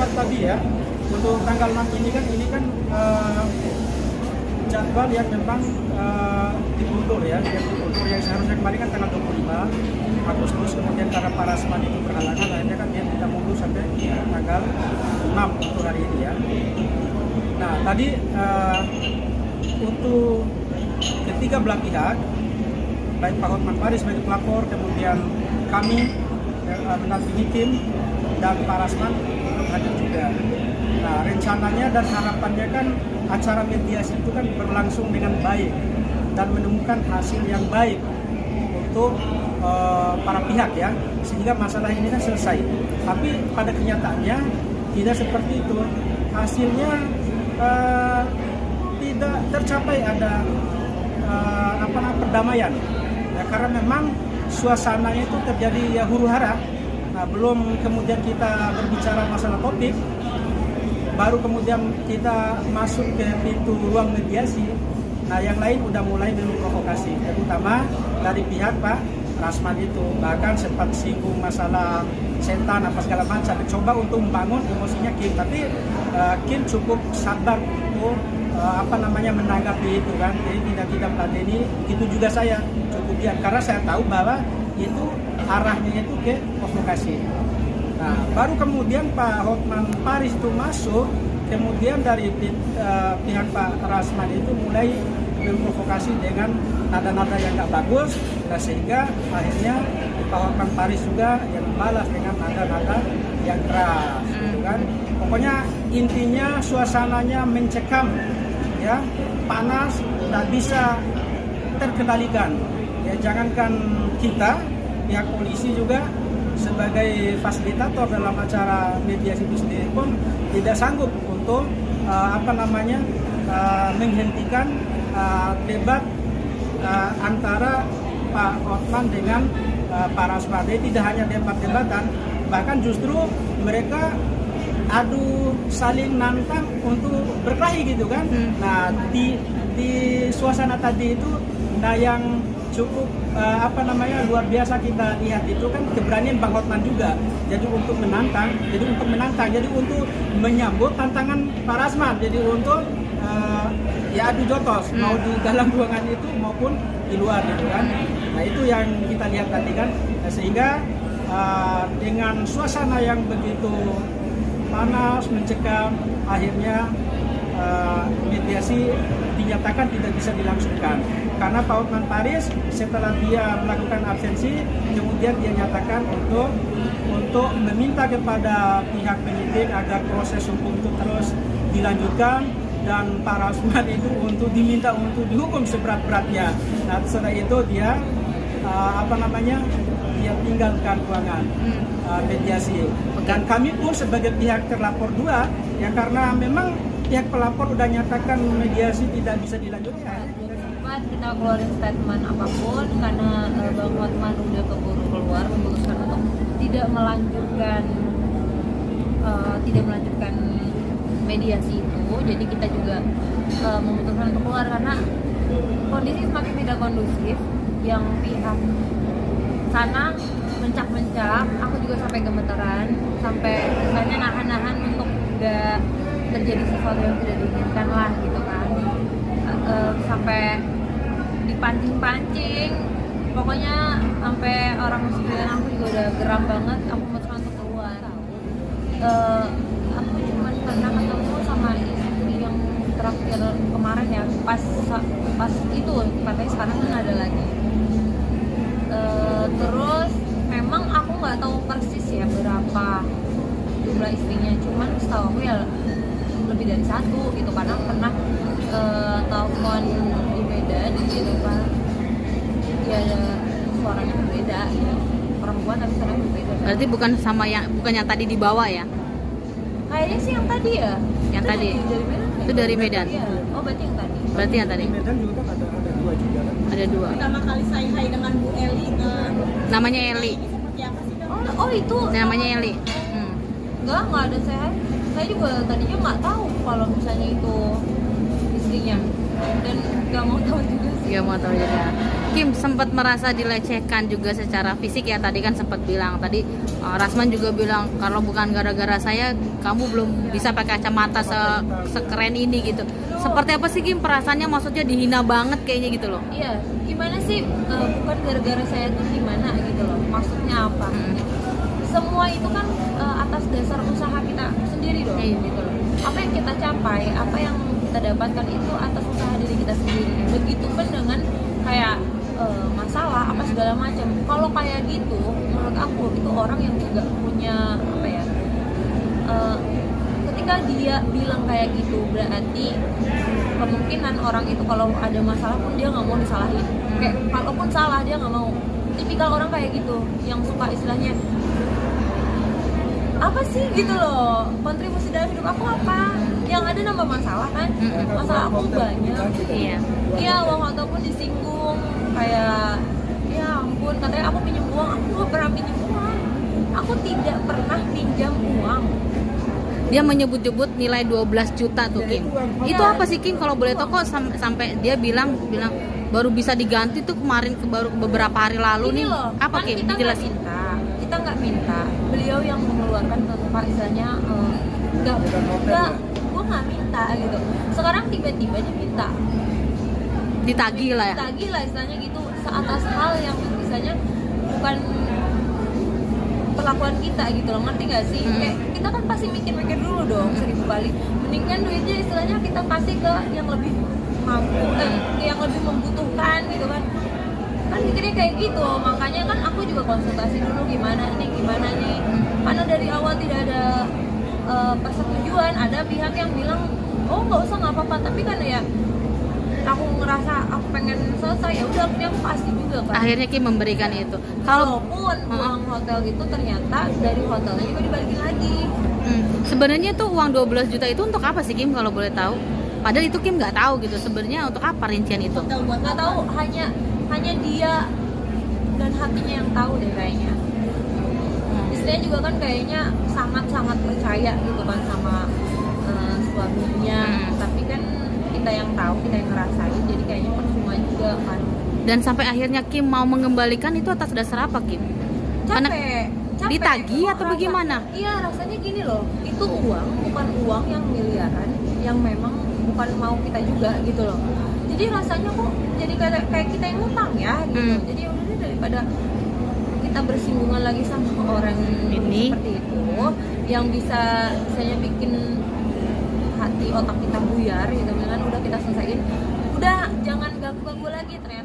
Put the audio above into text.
lihat tadi ya, untuk tanggal 6 ini kan jadwal yang memang diundur ya, yang seharusnya kemarin kan tanggal 25 Agustus, kemudian karena Pak Rasman itu berhalangan, akhirnya kan dia minta mundur sampai tanggal 6 untuk hari ini ya. Nah tadi untuk ketiga belah pihak, baik Pak Hotman Paris sebagai pelapor, kemudian kami mendampingi tim, dan Pak Rasman hadir juga. Nah rencananya dan harapannya kan acara mediasi itu kan berlangsung dengan baik dan menemukan hasil yang baik untuk para pihak ya, sehingga masalah ini kan selesai. Tapi pada kenyataannya tidak seperti itu. Hasilnya tidak tercapai ada perdamaian ya, karena memang suasananya itu terjadi ya huru hara. Nah, belum kemudian kita berbicara masalah topik, baru kemudian kita masuk ke pintu ruang mediasi. Nah yang lain udah mulai memprovokasi, terutama dari pihak Pak Rasman itu, bahkan sempat singgung masalah setan apa segala macam, coba untuk membangun emosinya Kim, tapi Kim cukup sabar untuk menanggapi itu kan, jadi tidak meladeni. Begitu juga saya cukup diam, karena saya tahu bahwa itu arahnya itu ke provokasi. Nah baru kemudian Pak Hotman Paris itu masuk, kemudian dari pihak Pak Rasman itu mulai memprovokasi dengan nada-nada yang nggak bagus, nah sehingga akhirnya Pak Hotman Paris juga yang membalas dengan nada-nada yang keras, gitu kan. Pokoknya intinya suasananya mencekam, ya, panas, tak bisa terkendalikan. Ya jangankan kita, pihak polisi juga sebagai fasilitator dalam acara mediasi itu sendiri pun tidak sanggup untuk menghentikan debat antara Pak Hotman dengan Pak Rasman. Jadi tidak hanya debat-debatan, bahkan justru mereka adu saling nantang untuk berkelahi gitu kan. Nah di suasana tadi itu, nah yang cukup luar biasa kita lihat itu kan keberanian Bang Hotman juga. Jadi untuk menantang, jadi untuk menyambut tantangan Pak Rasman, jadi untuk adu jotos, mau di dalam ruangan itu maupun di luar gitu kan. Nah itu yang kita lihat tadi kan, sehingga dengan suasana yang begitu panas, mencekam, akhirnya mediasi dinyatakan tidak bisa dilangsungkan karena Pak Hotman Paris setelah dia melakukan absensi, kemudian dia nyatakan untuk meminta kepada pihak penyidik agar proses hukum itu terus dilanjutkan, dan Pak Rasman itu untuk diminta untuk dihukum seberat-beratnya. Nah setelah itu dia dia tinggalkan ruangan mediasi, dan kami pun sebagai pihak terlapor dua ya, karena memang pihak pelapor udah nyatakan mediasi tidak bisa dilanjutkan. Kita keluarin statement apapun karena Bang Hotman udah keburu keluar memutuskan untuk tidak melanjutkan mediasi itu. Jadi kita juga memutuskan untuk keluar karena kondisi semakin tidak kondusif. Yang pihak sana mencak-mencak, aku juga sampai gemetaran, sampai misalnya nahan-nahan untuk gak terjadi sesuatu yang tidak diinginkan lah gitu kan. Sampai dipancing-pancing, pokoknya sampai orang sekeliling aku juga udah geram banget. Aku memutuskan untuk keluar. Aku cuma pernah ketemu sama istri yang terakhir kemarin ya, pas itu katanya sekarang kan ada lagi. Terus memang aku nggak tahu persis ya berapa jumlah istrinya, cuman setahu aku ya lebih dari satu gitu, karena pernah telepon di Medan gitu kan, ya suaranya berbeda gitu. Perempuan tapi suaranya berbeda. Berarti bukan yang tadi dibawa ya? Kayaknya sih yang tadi ya. Yang itu tadi. Dari Medan. Itu dari Medan. Ya. Oh berarti yang tadi. Berarti yang tadi. Di Medan juga kan ada dua juga kan. Ada dua. Pertama kali saya hai dengan Bu Eli, Namanya Eli. ini seperti apa sih Dok? Oh itu. Namanya Eli. Enggak ada saya juga tadinya nggak tahu kalau misalnya itu istrinya, dan nggak mau tahu juga sih. Gak mau tahu juga. Kim sempat merasa dilecehkan juga secara fisik ya, tadi kan sempat bilang tadi Rasman juga bilang kalau bukan gara-gara saya kamu belum bisa pakai kacamata sekeren ini gitu. Seperti apa sih Kim perasaannya, maksudnya dihina banget kayaknya gitu loh. Iya, gimana sih bukan gara-gara saya tuh gimana gitu loh, maksudnya apa? Semua itu kan atas dasar usaha kita sendiri dong, gitu loh. Apa yang kita capai, apa yang kita dapatkan itu atas usaha diri kita sendiri. Begitupun dengan kayak masalah apa segala macam. Kalau kayak gitu, menurut aku itu orang yang juga punya apa ya? Ketika dia bilang kayak gitu, berarti kemungkinan orang itu kalau ada masalah pun dia nggak mau disalahin. Kayak kalaupun salah dia nggak mau. Tipikal orang kayak gitu, yang suka istilahnya apa sih gitu loh, kontribusi dalam hidup aku apa, yang ada nambah masalah kan, masalah aku banyak. Iya, uang hotel pun disinggung, kayak ya ampun, katanya aku pinjam uang, aku nggak pernah pinjam uang, aku tidak pernah pinjam uang. Dia menyebut-nyebut nilai 12 juta tuh Kim. Itu apa sih Kim kalau boleh tahu, kok sampai dia bilang baru bisa diganti tuh kemarin, baru beberapa hari lalu Ini nih. loh, Apa kan Kim? kita Dijelasin. kita nggak minta, beliau yang mengeluarkan tanpa istilahnya nggak, gue nggak minta gitu. Sekarang tiba-tiba dia minta, Ditagih lah ya. ditagih lah istilahnya gitu, seatas hal yang istilahnya bukan perlakuan kita gitu loh, ngerti gak sih? Kayak kita kan pasti mikir-mikir dulu dong 1000 kali. Mendingan duitnya istilahnya kita kasih ke yang lebih mampu, yang lebih membutuhkan gitu kan. Kan mikirnya kayak gitu, makanya kan aku juga konsultasi dulu gimana nih. Karena dari awal tidak ada persetujuan, ada pihak yang bilang oh nggak usah, nggak apa-apa, tapi kan ya aku ngerasa aku pengen selesai, ya udah akhirnya aku pasti juga kan. Akhirnya Kim memberikan itu. Walaupun uang hotel itu ternyata dari hotelnya juga dibalikin lagi. Sebenarnya tuh uang 12 juta itu untuk apa sih Kim kalau boleh tahu? Padahal itu Kim nggak tahu gitu. Sebenarnya untuk apa rincian itu? Hotel buat Nggak tahu, hanya dia dan hatinya yang tahu deh kayaknya. Istrinya juga kan kayaknya sangat-sangat percaya gitu kan sama suaminya. Tapi kan kita yang tahu, kita yang ngerasain, jadi kayaknya percuma juga kan. Dan sampai akhirnya Kim mau mengembalikan itu atas dasar apa Kim? Karena Capek. ditagih atau bagaimana? Iya, rasanya gini loh, itu uang bukan uang yang miliaran, yang memang bukan mau kita juga gitu loh. Jadi rasanya kok jadi kayak kita yang ngutang ya gitu. Jadi udah daripada kita bersinggungan lagi sama orang Ini. seperti itu, yang bisa misalnya bikin hati otak kita buyar gitu kan, udah kita selesaiin, udah jangan ganggu lagi ternyata.